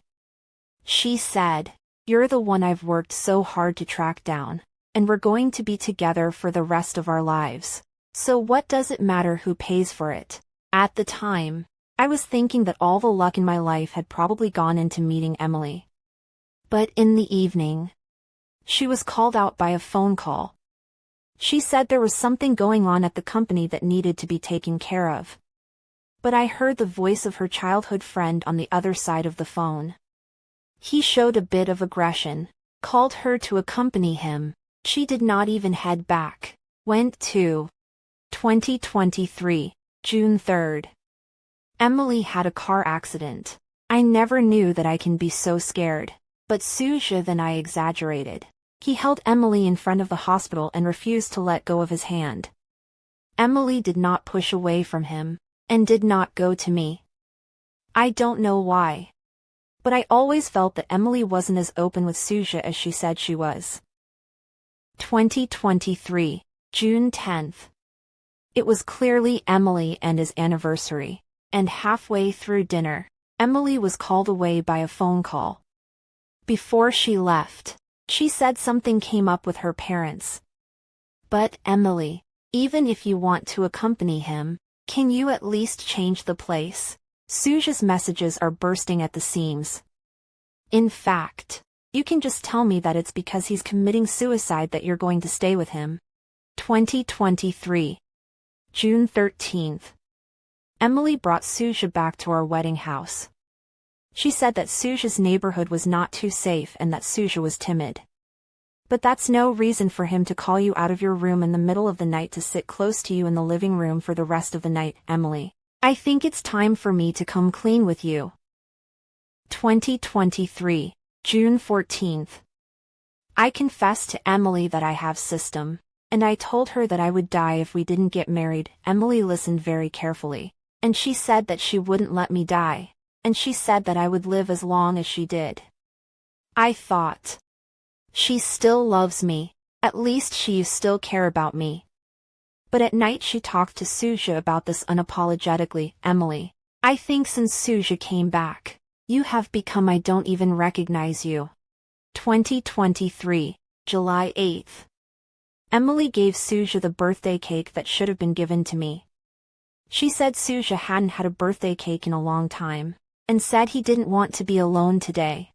She said, "You're the one I've worked so hard to track down, and we're going to be together for the rest of our lives. So what does it matter who pays for it?" At the time, I was thinking that all the luck in my life had probably gone into meeting Emily. But in the evening, she was called out by a phone call. She said there was something going on at the company that needed to be taken care of. But I heard the voice of her childhood friend on the other side of the phone. He showed a bit of aggression, called her to accompany him. She did not even head back. Went to 2023, June 3rd. Emily had a car accident. I never knew that I can be so scared. But Suja then I exaggerated. He held Emily in front of the hospital and refused to let go of his hand. Emily did not push away from him, and did not go to me. I don't know why. But I always felt that Emily wasn't as open with Suja as she said she was. 2023, June 10th. It was clearly Emily and his anniversary, and halfway through dinner, Emily was called away by a phone call. Before she left, she said something came up with her parents. "But Emily, even if you want to accompany him, can you at least change the place? Suja's messages are bursting at the seams. In fact, you can just tell me that it's because he's committing suicide that you're going to stay with him. 2023. June 13th. Emily brought Suja back to our wedding house. She said that Suja's neighborhood was not too safe and that Suja was timid. But that's no reason for him to call you out of your room in the middle of the night to sit close to you in the living room for the rest of the night, Emily. I think it's time for me to come clean with you. 2023, June 14th. I confessed to Emily that I have system, and I told her that I would die if we didn't get married. Emily listened very carefully, and she said that she wouldn't let me die, and she said that I would live as long as she did. I thought, she still loves me, at least she still care about me. But at night she talked to Suja about this unapologetically. Emily, I think since Suja came back, you have become I don't even recognize you. 2023, July 8th. Emily gave Suja the birthday cake that should have been given to me. She said Suja hadn't had a birthday cake in a long time, and said he didn't want to be alone today.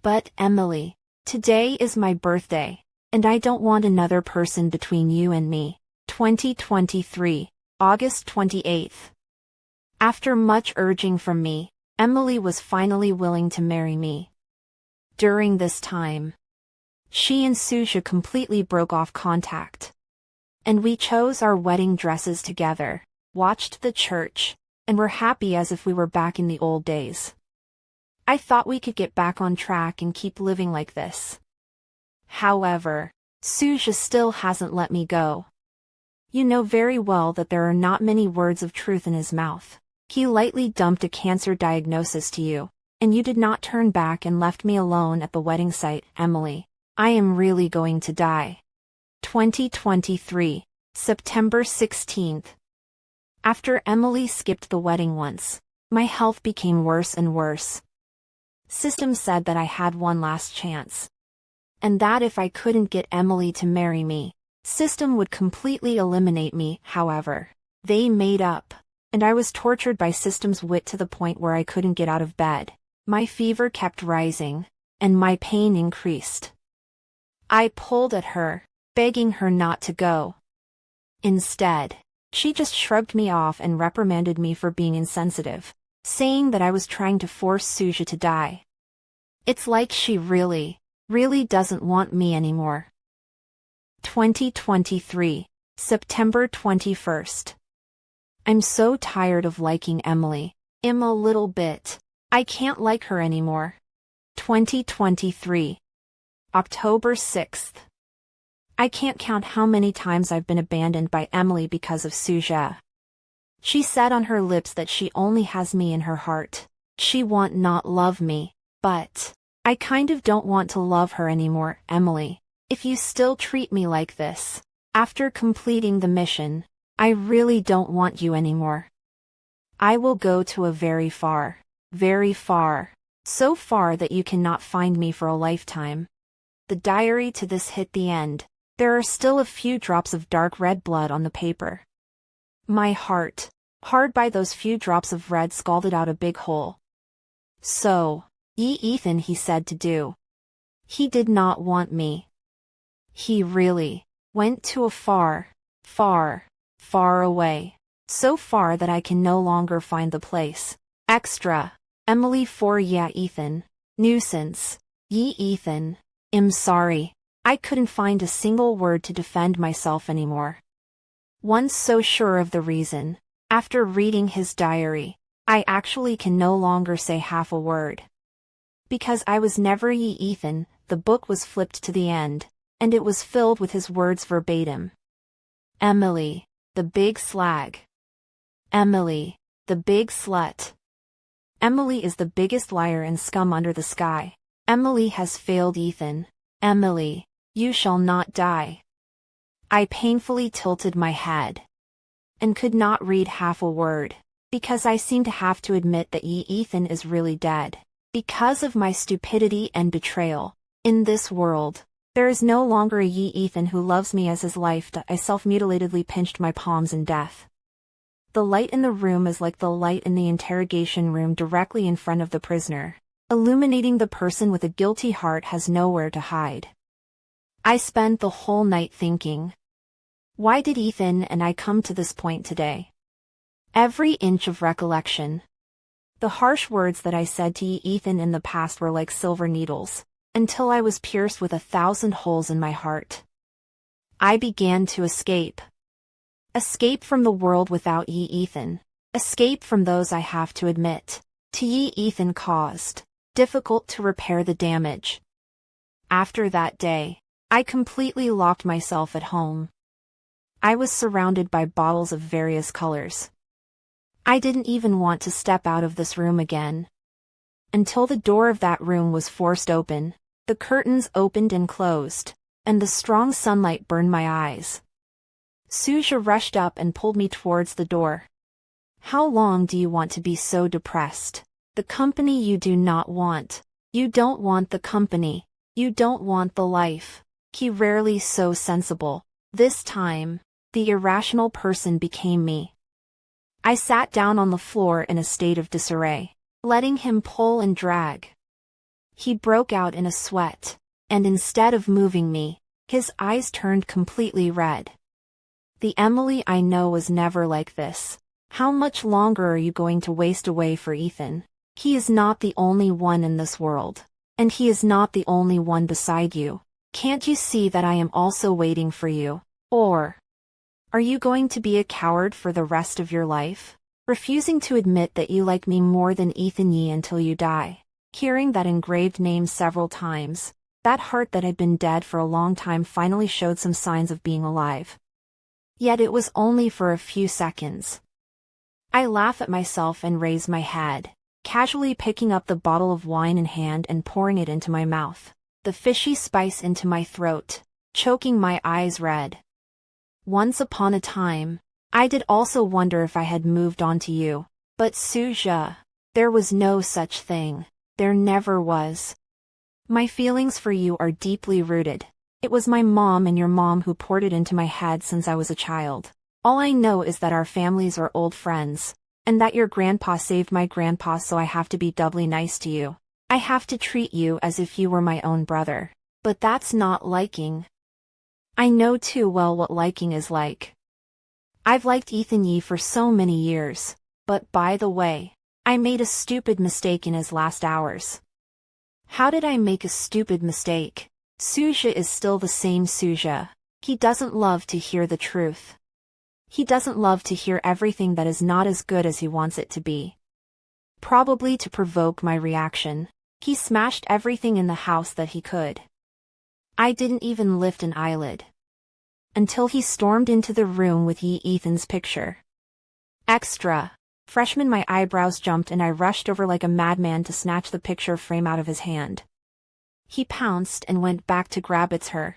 But, Emily, today is my birthday, and I don't want another person between you and me. 2023, August 28th. After much urging from me, Emily was finally willing to marry me. During this time, she and Suja completely broke off contact. And we chose our wedding dresses together, watched the church, and were happy as if we were back in the old days. I thought we could get back on track and keep living like this. However, Suja still hasn't let me go. You know very well that there are not many words of truth in his mouth. He lightly dumped a cancer diagnosis to you, and you did not turn back and left me alone at the wedding site. Emily, I am really going to die. 2023, September 16th. After Emily skipped the wedding once, my health became worse and worse. System said that I had one last chance, and that if I couldn't get Emily to marry me, System would completely eliminate me. However, they made up, and I was tortured by System's wit to the point where I couldn't get out of bed. My fever kept rising, and my pain increased. I pulled at her, begging her not to go. Instead, she just shrugged me off and reprimanded me for being insensitive, saying that I was trying to force Suja to die. It's like she really doesn't want me anymore. 2023, September 21st. I'm so tired of liking Emily. A little bit. I can't like her anymore. 2023, October 6th. I can't count how many times I've been abandoned by Emily because of Suja. She said on her lips that she only has me in her heart. She won't not love me, but I kind of don't want to love her anymore. Emily, if you still treat me like this, after completing the mission, I really don't want you anymore. I will go to a very far, so far that you cannot find me for a lifetime. The diary to this hit the end. There are still a few drops of dark red blood on the paper. My heart, hard by those few drops of red, scalded out a big hole. So, Ethan, he said to do. He did not want me. He really went to a far away. So far that I can no longer find the place. Extra. Emily for yeah Ethan. Nuisance. Ethan. I'm sorry. I couldn't find a single word to defend myself anymore. Once so sure of the reason, after reading his diary, I actually can no longer say half a word. Because I was never Ethan, the book was flipped to the end, and it was filled with his words verbatim. Emily, the big slag. Emily, the big slut. Emily is the biggest liar and scum under the sky. Emily has failed Ethan. Emily, you shall not die. I painfully tilted my head and could not read half a word, because I seemed to have to admit that Ethan is really dead. Because of my stupidity and betrayal, in this world, there is no longer a Ethan who loves me as his life. I self-mutilatedly pinched my palms in death. The light in the room is like the light in the interrogation room directly in front of the prisoner, illuminating the person with a guilty heart has nowhere to hide. I spent the whole night thinking, why did Ethan and I come to this point today? Every inch of recollection. The harsh words that I said to Ethan in the past were like silver needles, until I was pierced with 1,000 holes in my heart. I began to escape. Escape from the world without Ethan. Escape from those I have to admit, to Ethan caused, difficult to repair the damage. After that day, I completely locked myself at home. I was surrounded by bottles of various colors. I didn't even want to step out of this room again. Until the door of that room was forced open, the curtains opened and closed, and the strong sunlight burned my eyes. Suja rushed up and pulled me towards the door. How long do you want to be so depressed? The company you do not want. You don't want the company. You don't want the life. He rarely so sensible. This time, the irrational person became me. I sat down on the floor in a state of disarray, letting him pull and drag. He broke out in a sweat, and instead of moving me, his eyes turned completely red. The Emily I know was never like this. How much longer are you going to waste away for Ethan? He is not the only one in this world. And he is not the only one beside you. Can't you see that I am also waiting for you? Or are you going to be a coward for the rest of your life? Refusing to admit that you like me more than Ethan Yee until you die. Hearing that engraved name several times, that heart that had been dead for a long time finally showed some signs of being alive. Yet it was only for a few seconds. I laugh at myself and raise my head, casually picking up the bottle of wine in hand and pouring it into my mouth, the fishy spice into my throat, choking my eyes red. Once upon a time, I did also wonder if I had moved on to you, but Suja, there was no such thing. There never was. My feelings for you are deeply rooted. It was my mom and your mom who poured it into my head since I was a child. All I know is that our families are old friends, and that your grandpa saved my grandpa, so I have to be doubly nice to you. I have to treat you as if you were my own brother. But that's not liking. I know too well what liking is like. I've liked Ethan Yee for so many years, but by the way, I made a stupid mistake in his last hours. How did I make a stupid mistake? Suja is still the same Suja. He doesn't love to hear the truth. He doesn't love to hear everything that is not as good as he wants it to be. Probably to provoke my reaction, he smashed everything in the house that he could. I didn't even lift an eyelid. Until he stormed into the room with Ethan's picture. Extra. Freshman, my eyebrows jumped and I rushed over like a madman to snatch the picture frame out of his hand. He pounced and went back to grab her.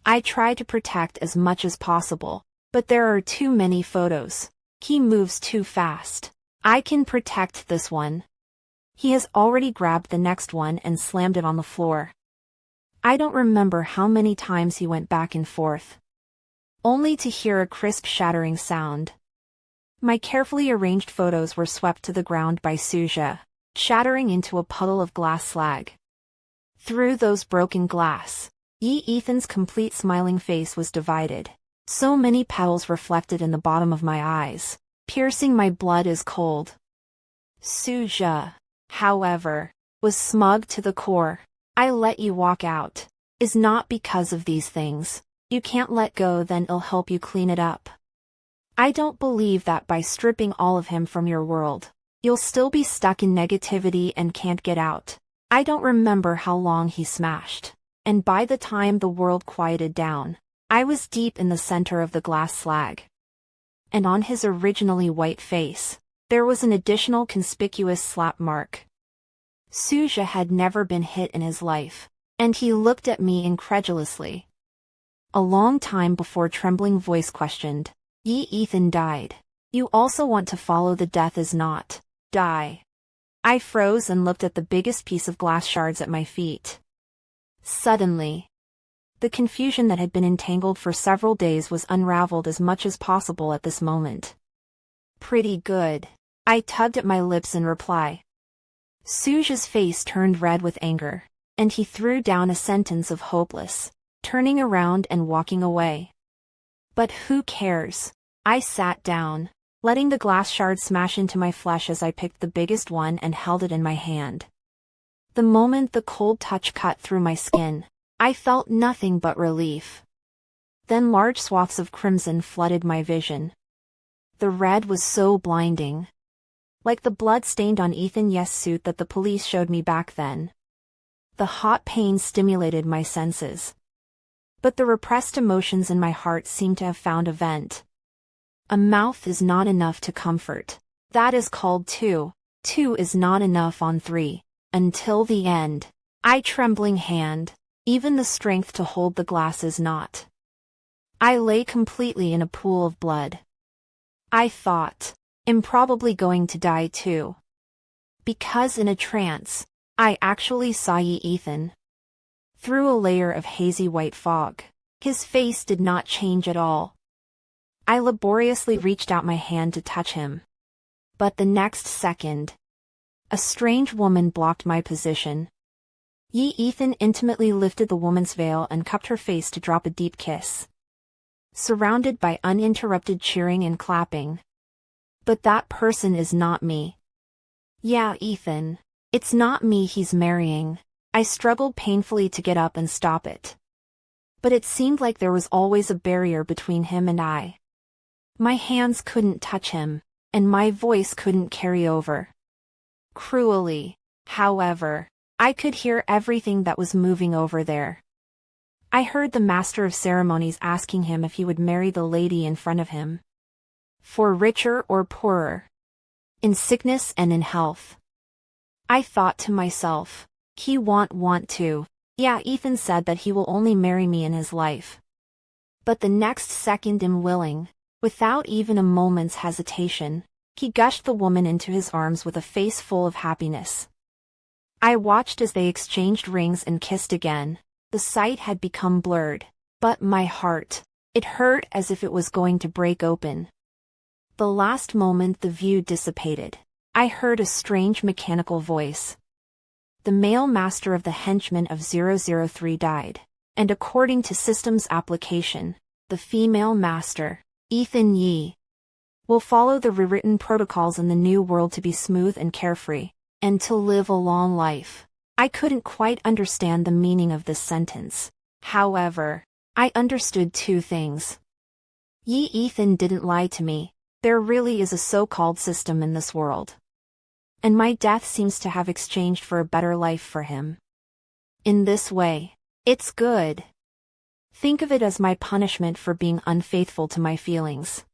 I tried to protect as much as possible, but there are too many photos. He moves too fast. I can protect this one. He has already grabbed the next one and slammed it on the floor. I don't remember how many times he went back and forth, only to hear a crisp shattering sound. My carefully arranged photos were swept to the ground by Suja, shattering into a puddle of glass slag. Through those broken glass, Ethan's complete smiling face was divided. So many petals reflected in the bottom of my eyes, piercing my blood as cold. Suja, however, was smug to the core. I let you walk out. Is not because of these things. You can't let go, then I'll help you clean it up. I don't believe that by stripping all of him from your world, you'll still be stuck in negativity and can't get out. I don't remember how long he smashed, and by the time the world quieted down, I was deep in the center of the glass slag. And on his originally white face, there was an additional conspicuous slap mark. Suja had never been hit in his life, and he looked at me incredulously. A long time before trembling voice questioned, Ethan died. You also want to follow the death is not, die. I froze and looked at the biggest piece of glass shards at my feet. Suddenly, the confusion that had been entangled for several days was unraveled as much as possible at this moment. Pretty good. I tugged at my lips in reply. Suge's face turned red with anger, and he threw down a sentence of hopeless, turning around and walking away. But who cares? I sat down, letting the glass shard smash into my flesh as I picked the biggest one and held it in my hand. The moment the cold touch cut through my skin, I felt nothing but relief. Then large swaths of crimson flooded my vision. The red was so blinding. Like the blood stained on Ethan Yest's suit that the police showed me back then. The hot pain stimulated my senses. But the repressed emotions in my heart seemed to have found a vent. A mouth is not enough to comfort. That is called two. Two is not enough on three. Until the end. I trembling hand. Even the strength to hold the glass is not. I lay completely in a pool of blood. I thought, I'm probably going to die too. Because in a trance, I actually saw Ethan. Through a layer of hazy white fog, his face did not change at all. I laboriously reached out my hand to touch him. But the next second, a strange woman blocked my position. Ethan intimately lifted the woman's veil and cupped her face to drop a deep kiss. Surrounded by uninterrupted cheering and clapping. But that person is not me. Yeah, Ethan. It's not me he's marrying. I struggled painfully to get up and stop it. But it seemed like there was always a barrier between him and I. My hands couldn't touch him, and my voice couldn't carry over. Cruelly, however, I could hear everything that was moving over there. I heard the master of ceremonies asking him if he would marry the lady in front of him. For richer or poorer. In sickness and in health. I thought to myself, he want to. Yeah, Ethan said that he will only marry me in his life. But the next second I'm willing, without even a moment's hesitation, he gushed the woman into his arms with a face full of happiness. I watched as they exchanged rings and kissed again. The sight had become blurred, but my heart, it hurt as if it was going to break open. The last moment the view dissipated, I heard a strange mechanical voice. The male master of the henchmen of 003 died, and according to systems application, the female master, Ethan Yee, will follow the rewritten protocols in the new world to be smooth and carefree, and to live a long life. I couldn't quite understand the meaning of this sentence. However, I understood two things. Ethan didn't lie to me. There really is a so-called system in this world. And my death seems to have exchanged for a better life for him. In this way, it's good. Think of it as my punishment for being unfaithful to my feelings.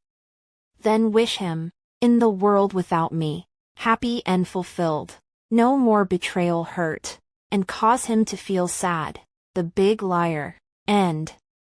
Then wish him, in the world without me, happy and fulfilled. No more betrayal hurt, and cause him to feel sad, the big liar, and